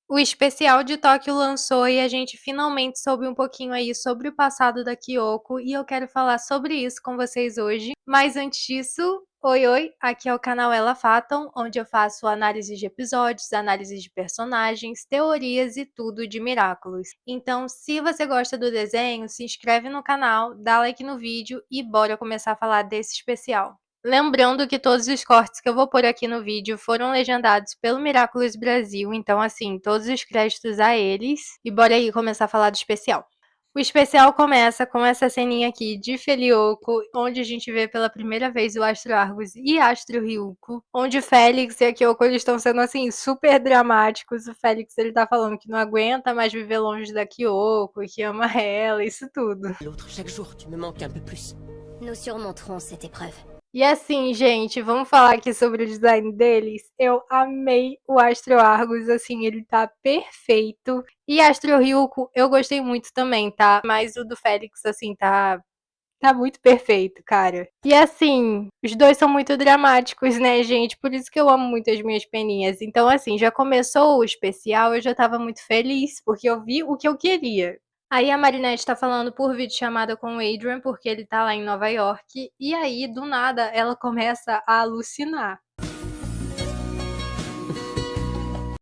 O especial de Tóquio lançou e a gente finalmente soube um pouquinho aí sobre o passado da Kyoko e eu quero falar sobre isso com vocês hoje. Mas antes disso, oi, aqui é o canal Ela Fatam, onde eu faço análise de episódios, análise de personagens, teorias e tudo de Miraculous. Então, se você gosta do desenho, se inscreve no canal, dá like no vídeo e bora começar a falar desse especial. Lembrando que todos os cortes que eu vou pôr aqui no vídeo foram legendados pelo Miraculous Brasil, então assim, todos os créditos a eles. E bora aí começar a falar do especial. O especial começa com essa ceninha aqui de Felioco, onde a gente vê pela primeira vez o Astro Argus e Astro Ryuko, onde o Félix e a Kyoko eles estão sendo assim super dramáticos. O Félix ele tá falando que não aguenta mais viver longe da Kyoko, que ama ela, isso tudo. L'autre, chaque jour, tu me manques un peu plus. Nous surmonterons cette épreuve. E assim, gente, vamos falar aqui sobre o design deles. Eu amei o Astro Argus, assim, ele tá perfeito. E Astro Ryuko, eu gostei muito também, tá? Mas o do Félix, assim, tá muito perfeito, cara. E assim, os dois são muito dramáticos, né, gente? Por isso que eu amo muito as minhas peninhas. Então, assim, já começou o especial, eu já tava muito feliz, porque eu vi o que eu queria. Aí a Marinette tá falando por videochamada com o Adrian, porque ele tá lá em Nova York, e aí, do nada, ela começa a alucinar.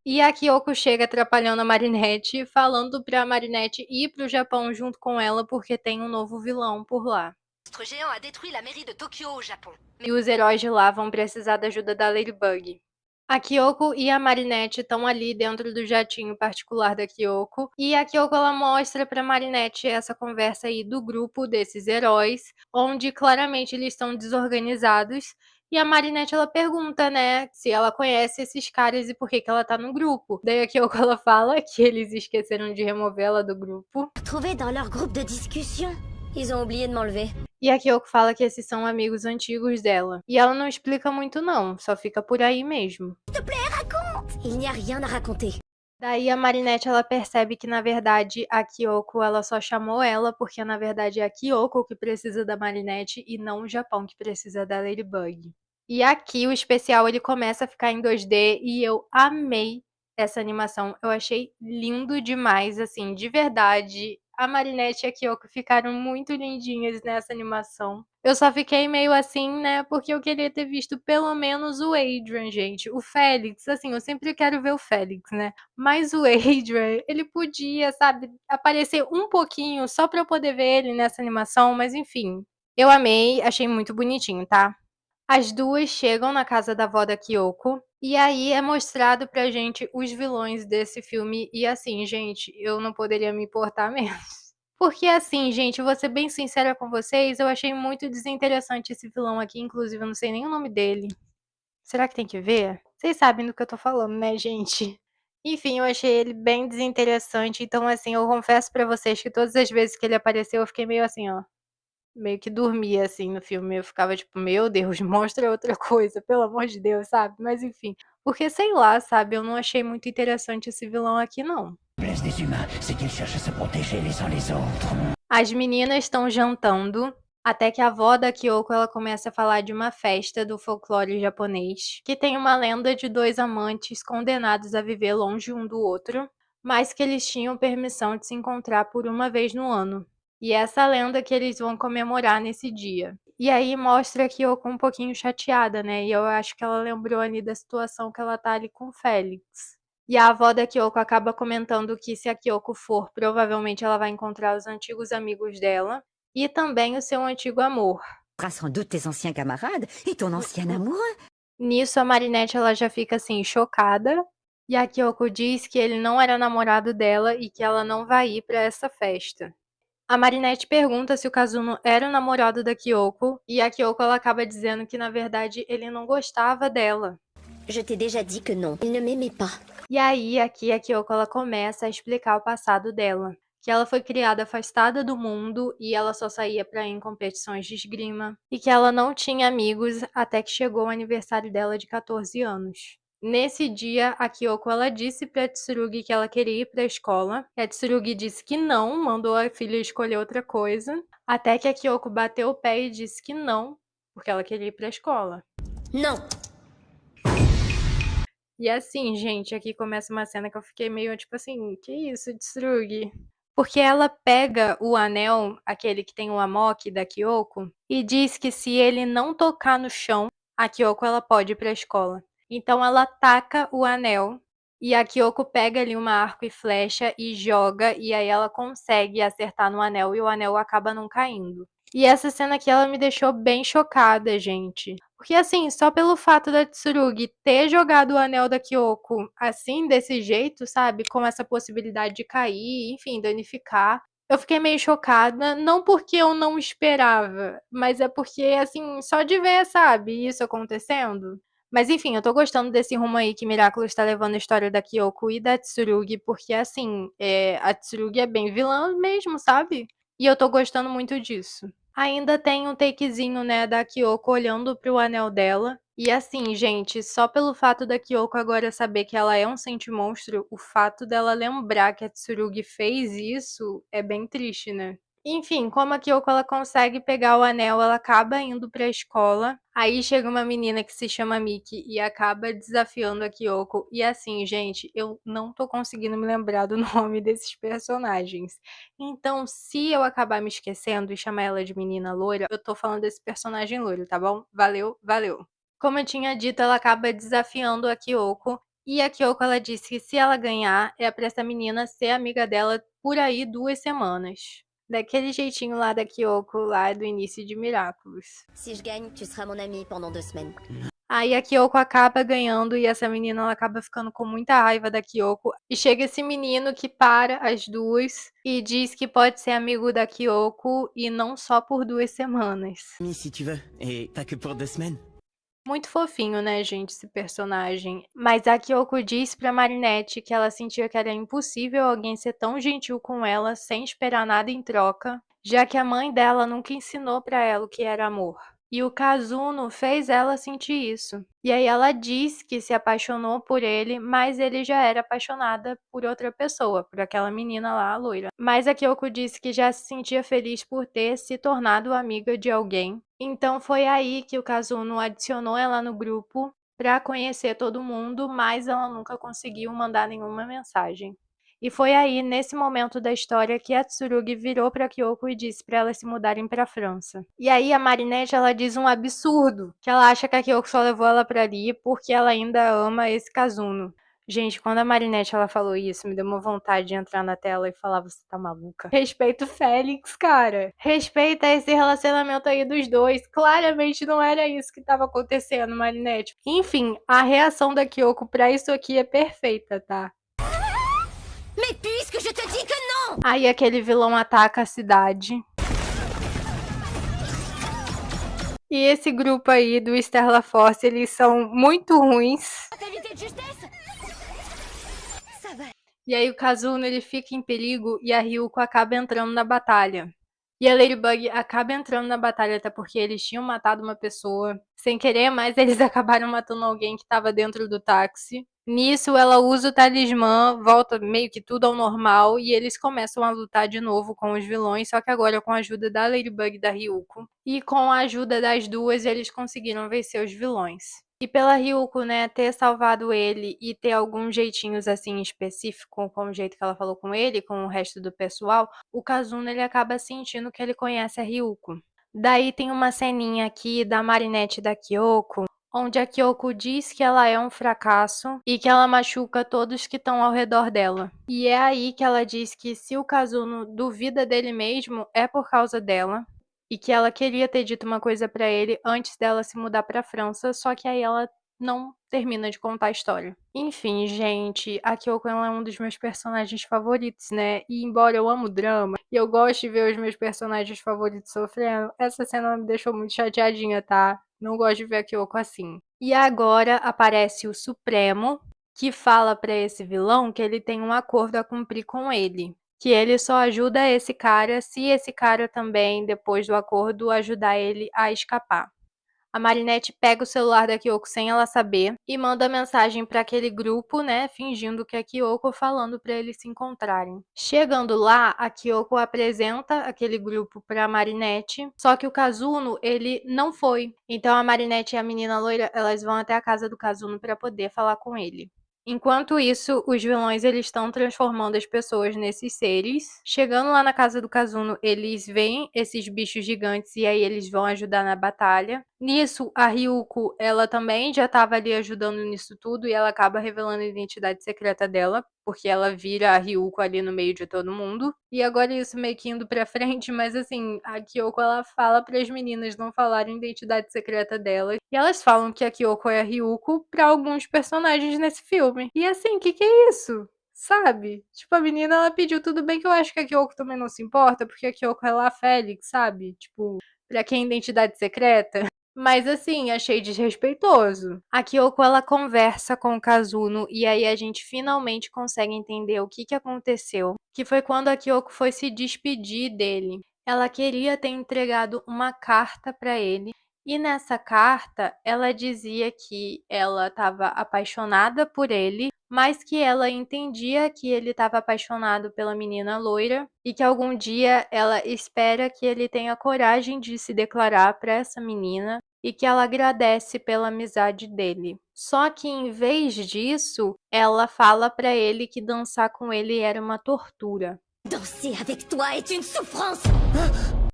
E a Kyoko chega atrapalhando a Marinette, falando pra Marinette ir pro Japão junto com ela, porque tem um novo vilão por lá. L'astre géant a détruit la mairie de Tokyo au Japon. E os heróis de lá vão precisar da ajuda da Ladybug. A Kyoko e a Marinette estão ali dentro do jatinho particular da Kyoko, e a Kyoko ela mostra pra Marinette essa conversa aí do grupo desses heróis, onde claramente eles estão desorganizados, e a Marinette ela pergunta, né, se ela conhece esses caras e por que ela tá no grupo. Daí a Kyoko ela fala que eles esqueceram de remover ela do grupo. Retrouvés dans leur groupe de discussion. Ils ont oublié de m'enlever. E a Kyoko fala que esses são amigos antigos dela. E ela não explica muito não, só fica por aí mesmo. Il n'y a rien à raconter. Daí a Marinette ela percebe que na verdade a Kyoko ela só chamou ela porque na verdade é a Kyoko que precisa da Marinette e não o Japão que precisa da Ladybug. E aqui o especial ele começa a ficar em 2D e eu amei essa animação. Eu achei lindo demais, assim, de verdade. A Marinette e a Kyoko ficaram muito lindinhas nessa animação. Eu só fiquei meio assim, né, porque eu queria ter visto pelo menos o Adrian, gente. O Félix, assim, eu sempre quero ver o Félix, né? Mas o Adrian, ele podia, sabe, aparecer um pouquinho só pra eu poder ver ele nessa animação, mas enfim. Eu amei, achei muito bonitinho, tá? As duas chegam na casa da avó da Kyoko, e aí é mostrado pra gente os vilões desse filme, e assim, gente, eu não poderia me importar menos. Porque assim, gente, eu vou ser bem sincera com vocês, eu achei muito desinteressante esse vilão aqui, inclusive eu não sei nem o nome dele. Será que tem que ver? Vocês sabem do que eu tô falando, né, gente? Enfim, eu achei ele bem desinteressante, então assim, eu confesso pra vocês que todas as vezes que ele apareceu eu fiquei meio assim, ó, meio que dormia, assim, no filme, eu ficava tipo: "Meu Deus, mostra outra coisa, pelo amor de Deus", sabe. Mas enfim, porque sei lá, sabe, eu não achei muito interessante esse vilão aqui não. Des humains, c'est qu'ils cherchent à se protéger les uns les autres. As meninas estão jantando, até que a avó da Kyoko ela começa a falar de uma festa do folclore japonês, que tem uma lenda de 2 amantes condenados a viver longe um do outro, mas que eles tinham permissão de se encontrar por uma vez no ano. E é essa lenda que eles vão comemorar nesse dia. E aí mostra a Kyoko um pouquinho chateada, né, e eu acho que ela lembrou ali da situação que ela tá ali com o Félix. E a avó da Kyoko acaba comentando que se a Kyoko for, provavelmente ela vai encontrar os antigos amigos dela e também o seu antigo amor. Sans doute tes anciens camarades et ton ancien amoureux. Nisso a Marinette ela já fica assim chocada e a Kyoko diz que ele não era namorado dela e que ela não vai ir para essa festa. A Marinette pergunta se o Kazuno era o namorado da Kyoko e a Kyoko ela acaba dizendo que na verdade ele não gostava dela. Je t'ai déjà dit que non. Il ne m'aimait pas. E aí, aqui, a Kyoko ela começa a explicar o passado dela. Que ela foi criada afastada do mundo e ela só saía pra ir em competições de esgrima. E que ela não tinha amigos até que chegou o aniversário dela de 14 anos. Nesse dia, a Kyoko ela disse pra Tsurugi que ela queria ir pra escola. E a Tsurugi disse que não, mandou a filha escolher outra coisa. Até que a Kyoko bateu o pé e disse que não, porque ela queria ir pra escola. Non. E assim, gente, aqui começa uma cena que eu fiquei meio tipo assim, que isso, Tsurugi? Porque ela pega o anel, aquele que tem o Amok da Kyoko, e diz que se ele não tocar no chão, a Kyoko ela pode ir pra escola. Então ela taca o anel e a Kyoko pega ali uma arco e flecha e joga, e aí ela consegue acertar no anel e o anel acaba não caindo. E essa cena aqui ela me deixou bem chocada, gente. Porque assim, só pelo fato da Tsurugi ter jogado o anel da Kyoko assim, desse jeito, sabe? Com essa possibilidade de cair, enfim, danificar. Eu fiquei meio chocada, não porque eu não esperava, mas é porque, assim, só de ver, sabe, isso acontecendo. Mas enfim, eu tô gostando desse rumo aí que Miraculous tá levando a história da Kyoko e da Tsurugi, porque assim, a Tsurugi é bem vilã mesmo, sabe? E eu tô gostando muito disso. Ainda tem um takezinho, né, da Kyoko olhando pro anel dela. E assim, gente, só pelo fato da Kyoko agora saber que ela é um sentimonstro, o fato dela lembrar que a Tsurugi fez isso é bem triste, né? Enfim, como a Kyoko ela consegue pegar o anel, ela acaba indo pra escola. Aí chega uma menina que se chama Miki e acaba desafiando a Kyoko. E assim, gente, eu não tô conseguindo me lembrar do nome desses personagens. Então, se eu acabar me esquecendo e chamar ela de menina loira, eu tô falando desse personagem loiro, tá bom? Valeu, valeu. Como eu tinha dito, ela acaba desafiando a Kyoko. E a Kyoko, ela disse que se ela ganhar, é pra essa menina ser amiga dela por aí 2 semanas. Daquele jeitinho lá da Kyoko, lá do início de Miraculous. Si je gagne, tu seras mon ami pendant 2 semaines. Aí a Kyoko acaba ganhando e essa menina ela acaba ficando com muita raiva da Kyoko. E chega esse menino que para as duas e diz que pode ser amigo da Kyoko e não só por 2 semanas. Si tu veux, et pas que pour 2 semaines. Muito fofinho, né, gente, esse personagem. Mas a Kyoko diz pra Marinette que ela sentia que era impossível alguém ser tão gentil com ela sem esperar nada em troca, já que a mãe dela nunca ensinou pra ela o que era amor. E o Kazuno fez ela sentir isso. E aí ela diz que se apaixonou por ele, mas ele já era apaixonada por outra pessoa, por aquela menina lá, a loira. Mas a Kyoko disse que já se sentia feliz por ter se tornado amiga de alguém. Então foi aí que o Kazuno adicionou ela no grupo pra conhecer todo mundo, mas ela nunca conseguiu mandar nenhuma mensagem. E foi aí, nesse momento da história, que a Tsurugi virou pra Kyoko e disse pra elas se mudarem pra França. E aí a Marinette, ela diz um absurdo, que ela acha que a Kyoko só levou ela pra ali porque ela ainda ama esse Kazuno. Gente, quando a Marinette ela falou isso, me deu uma vontade de entrar na tela e falar, você tá maluca? Respeita o Félix, cara. Respeita esse relacionamento aí dos dois. Claramente não era isso que tava acontecendo, Marinette. Enfim, a reação da Kyoko pra isso aqui é perfeita, tá? Mais puisque je te dis que non! Aí aquele vilão ataca a cidade. E esse grupo aí do Sterla Force, eles são muito ruins. Fatalité de justesse! Ça va. E aí o Kazuno ele fica em perigo e a Ryuko acaba entrando na batalha. E a Ladybug acaba entrando na batalha até porque eles tinham matado uma pessoa sem querer, mas eles acabaram matando alguém que estava dentro do táxi. Nisso ela usa o talismã, volta meio que tudo ao normal e eles começam a lutar de novo com os vilões, só que agora com a ajuda da Ladybug e da Ryuko. E com a ajuda das duas eles conseguiram vencer os vilões. E pela Ryuko, né, ter salvado ele e ter alguns jeitinhos assim específicos, como o jeito que ela falou com ele, com o resto do pessoal, o Kazuno ele acaba sentindo que ele conhece a Ryuko. Daí tem uma ceninha aqui da Marinette e da Kyoko, onde a Kyoko diz que ela é um fracasso e que ela machuca todos que estão ao redor dela. E é aí que ela diz que se o Kazuno duvida dele mesmo, é por causa dela. E que ela queria ter dito uma coisa pra ele antes dela se mudar pra França, só que aí ela não termina de contar a história. Enfim, gente, a Kyoko ela é um dos meus personagens favoritos, né? E embora eu amo drama e eu gosto de ver os meus personagens favoritos sofrendo, essa cena me deixou muito chateadinha, tá? Não gosto de ver a Kyoko assim. E agora aparece o Supremo, que fala pra esse vilão que ele tem um acordo a cumprir com ele. Que ele só ajuda esse cara se esse cara também, depois do acordo, ajudar ele a escapar. A Marinette pega o celular da Kyoko sem ela saber e manda mensagem para aquele grupo, né, fingindo que é a Kyoko, falando para eles se encontrarem. Chegando lá, a Kyoko apresenta aquele grupo para a Marinette, só que o Kazuno, ele não foi. Então a Marinette e a menina loira, elas vão até a casa do Kazuno para poder falar com ele. Enquanto isso, os vilões eles estão transformando as pessoas nesses seres. Chegando lá na casa do Kazuno, eles veem esses bichos gigantes e aí eles vão ajudar na batalha. Nisso, a Ryuko, ela também já estava ali ajudando nisso tudo e ela acaba revelando a identidade secreta dela, porque ela vira a Ryuko ali no meio de todo mundo. E agora isso meio que indo pra frente, mas assim, a Kyoko ela fala para as meninas não falarem a identidade secreta delas. E elas falam que a Kyoko é a Ryuko pra alguns personagens nesse filme. E assim, que é isso? Sabe? Tipo, a menina ela pediu, tudo bem que eu acho que a Kyoko também não se importa, porque a Kyoko é lá a Félix, sabe? Tipo, pra quem é identidade secreta. Mas assim, achei desrespeitoso. A Kyoko ela conversa com o Kazuno e aí a gente finalmente consegue entender o que aconteceu. Que foi quando a Kyoko foi se despedir dele. Ela queria ter entregado uma carta para ele. E nessa carta, ela dizia que ela estava apaixonada por ele, mas que ela entendia que ele estava apaixonado pela menina loira e que algum dia ela espera que ele tenha coragem de se declarar para essa menina e que ela agradece pela amizade dele. Só que em vez disso, ela fala para ele que dançar com ele era uma tortura. Danser avec toi est une souffrance.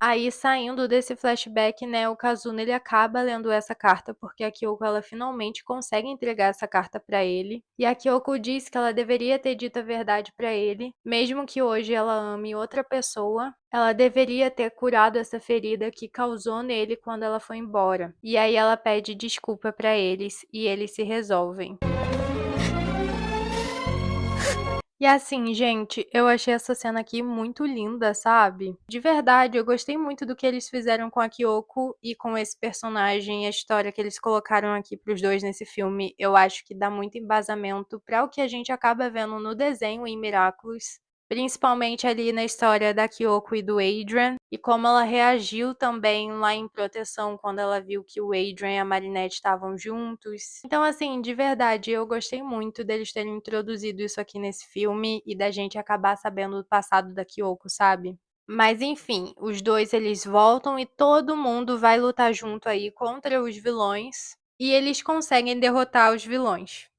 Aí, saindo desse flashback, né, o Kazuno ele acaba lendo essa carta porque a Kyoko ela finalmente consegue entregar essa carta pra ele. E a Kyoko diz que ela deveria ter dito a verdade pra ele, mesmo que hoje ela ame outra pessoa, ela deveria ter curado essa ferida que causou nele quando ela foi embora. E aí ela pede desculpa pra eles e eles se resolvem. E assim, gente, eu achei essa cena aqui muito linda, sabe? De verdade, eu gostei muito do que eles fizeram com a Kyoko e com esse personagem, a história que eles colocaram aqui pros dois nesse filme. Eu acho que dá muito embasamento para o que a gente acaba vendo no desenho em Miraculous. Principalmente ali na história da Kyoko e do Adrian, e como ela reagiu também lá em Proteção quando ela viu que o Adrian e a Marinette estavam juntos. Então, assim, de verdade, eu gostei muito deles terem introduzido isso aqui nesse filme e da gente acabar sabendo do passado da Kyoko, sabe? Mas enfim, os dois eles voltam e todo mundo vai lutar junto aí contra os vilões e eles conseguem derrotar os vilões.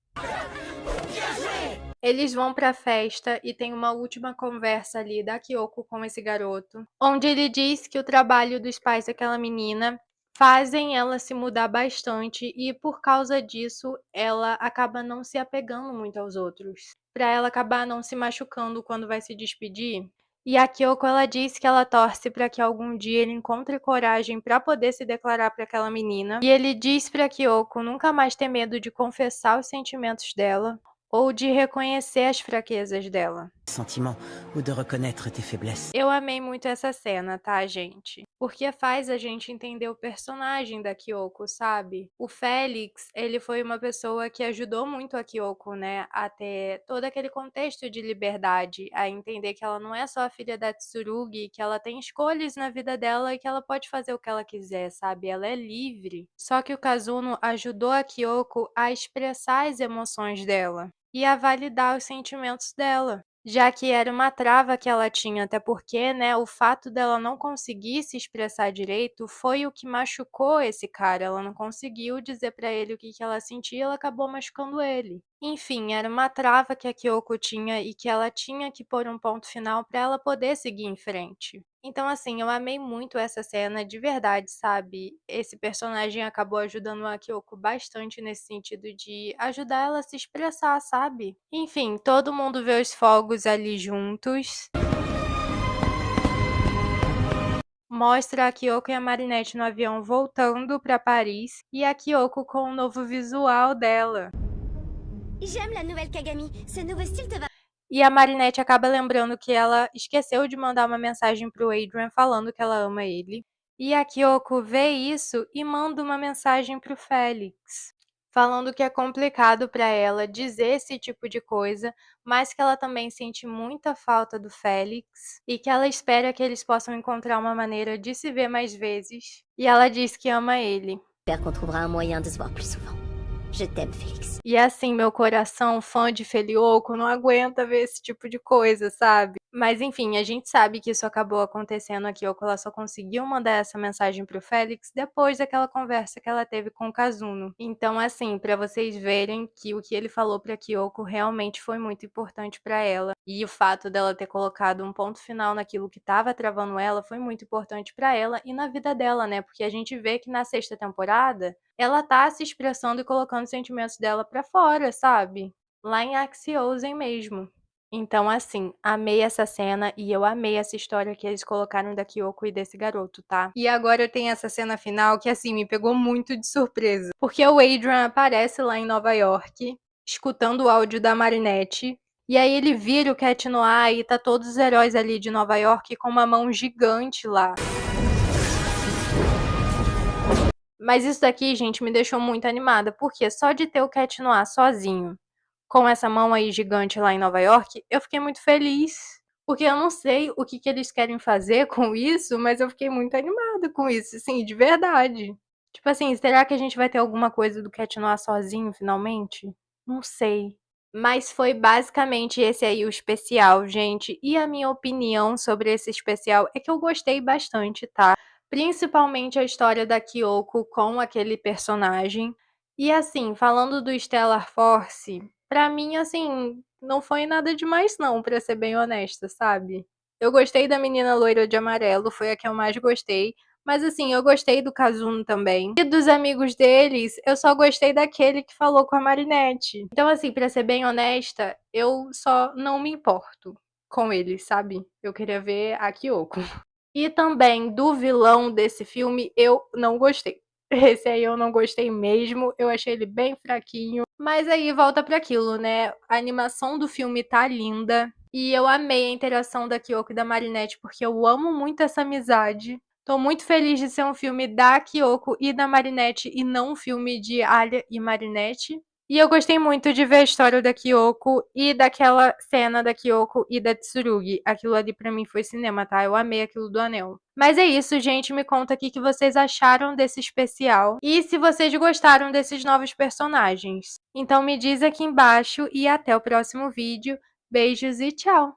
Eles vão pra festa e tem uma última conversa ali da Kyoko com esse garoto, onde ele diz que o trabalho dos pais daquela menina fazem ela se mudar bastante e por causa disso ela acaba não se apegando muito aos outros, pra ela acabar não se machucando quando vai se despedir. E a Kyoko ela diz que ela torce pra que algum dia ele encontre coragem pra poder se declarar pra aquela menina. E ele diz pra Kyoko nunca mais ter medo de confessar os sentimentos dela ou de reconhecer as fraquezas dela. Sentiment ou de reconnaître tes faiblesses. Eu amei muito essa cena, tá, gente? Porque faz a gente entender o personagem da Kyoko, sabe? O Félix, ele foi uma pessoa que ajudou muito a Kyoko, né, a ter todo aquele contexto de liberdade, a entender que ela não é só a filha da Tsurugi, que ela tem escolhas na vida dela e que ela pode fazer o que ela quiser, sabe? Ela é livre. Só que o Kazuno ajudou a Kyoko a expressar as emoções dela e a validar os sentimentos dela, já que era uma trava que ela tinha, até porque, né, o fato dela não conseguir se expressar direito foi o que machucou esse cara, ela não conseguiu dizer pra ele o que ela sentia, ela acabou machucando ele. Enfim, era uma trava que a Kyoko tinha e que ela tinha que pôr um ponto final pra ela poder seguir em frente. Então, assim, eu amei muito essa cena de verdade, sabe? Esse personagem acabou ajudando a Kyoko bastante nesse sentido de ajudar ela a se expressar, sabe? Enfim, todo mundo vê os fogos ali juntos. Mostra a Kyoko e a Marinette no avião voltando pra Paris e a Kyoko com o novo visual dela. J'aime la nouvelle Kagami. Ce nouveau style te va. E a Marinette acaba lembrando que ela esqueceu de mandar uma mensagem pro Adrian falando que ela ama ele. E a Kyoko vê isso e manda uma mensagem pro Félix, falando que é complicado para ela dizer esse tipo de coisa, mas que ela também sente muita falta do Félix e que ela espera que eles possam encontrar uma maneira de se ver mais vezes. E ela diz que ama ele. J'espère qu'on trouvera un moyen de se voir plus souvent. Je t'aime, Félix. E assim, meu coração, fã de Felioco, não aguenta ver esse tipo de coisa, sabe? Mas enfim, a gente sabe que isso acabou acontecendo. A Kyoko, ela só conseguiu mandar essa mensagem pro Félix depois daquela conversa que ela teve com o Kazuno. Então, assim, pra vocês verem que o que ele falou pra Kyoko realmente foi muito importante pra ela. E o fato dela ter colocado um ponto final naquilo que tava travando ela foi muito importante pra ela e na vida dela, né? Porque a gente vê que na sexta temporada ela tá se expressando e colocando os sentimentos dela pra fora, sabe? Lá em Axiosen mesmo. Então, assim, amei essa cena e eu amei essa história que eles colocaram da Kyoko e desse garoto, tá? E agora tem essa cena final que, assim, me pegou muito de surpresa. Porque o Adrian aparece lá em Nova York, escutando o áudio da Marinette. E aí ele vira o Cat Noir e tá todos os heróis ali de Nova York com uma mão gigante lá. Mas isso daqui, gente, me deixou muito animada, porque só de ter o Cat Noir sozinho, com essa mão aí gigante lá em Nova York, eu fiquei muito feliz. Porque eu não sei o que eles querem fazer com isso, mas eu fiquei muito animada com isso, assim, de verdade. Tipo assim, será que a gente vai ter alguma coisa do Cat Noir sozinho, finalmente? Não sei. Mas foi basicamente esse aí o especial, gente. E a minha opinião sobre esse especial é que eu gostei bastante, tá? Principalmente a história da Kyoko com aquele personagem. E assim, falando do Stellar Force, pra mim, assim, não foi nada demais não, pra ser bem honesta, sabe? Eu gostei da menina loira de amarelo, foi a que eu mais gostei. Mas assim, eu gostei do Kazuno também. E dos amigos deles, eu só gostei daquele que falou com a Marinette. Então assim, pra ser bem honesta, eu só não me importo com eles, sabe? Eu queria ver a Kyoko. E também do vilão desse filme, eu não gostei. Esse aí eu não gostei mesmo, eu achei ele bem fraquinho. Mas aí volta pra aquilo, né? A animação do filme tá linda. E eu amei a interação da Kyoko e da Marinette, porque eu amo muito essa amizade. Tô muito feliz de ser um filme da Kyoko e da Marinette e não um filme de Alia e Marinette. E eu gostei muito de ver a história da Kyoko e daquela cena da Kyoko e da Tsurugi. Aquilo ali pra mim foi cinema, tá? Eu amei aquilo do anel. Mas é isso, gente. Me conta aqui o que vocês acharam desse especial. E se vocês gostaram desses novos personagens. Então me diz aqui embaixo e até o próximo vídeo. Beijos e tchau!